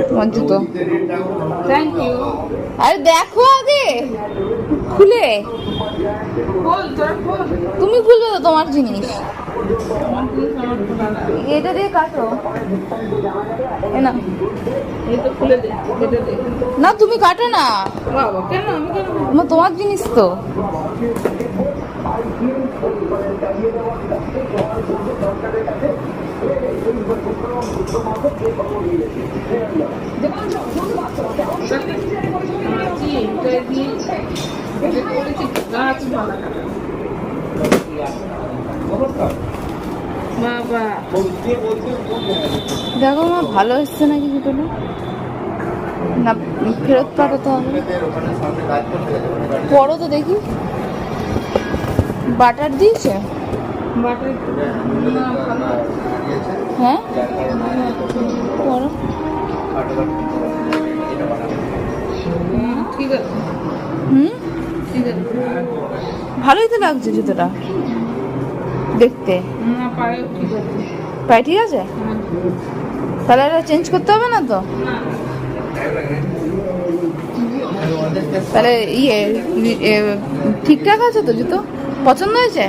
তোমার জুতো। Thank you. আরে দেখো আগে খুলে, তুমি খুলবে তো তোমার জিনিস। এটা দিয়ে কাটো না, না তুমি কাটো না, তোমার জিনিস তো। দেখো মা ভালো এসছে নাকি জুতোটা, না ফেরত পাঠাতে হবে। পরো তো দেখি, বাটার দিয়েছে? হ্যাঁ পরো, ঠিক আছে। ভালোই তো লাগছে জুতোটা দেখতে। পায়ে ঠিক আছে, তাহলে এটা চেঞ্জ করতে হবে না তো? তাহলে ঠিকঠাক আছে তো জুতো? পছন্দ হয়েছে?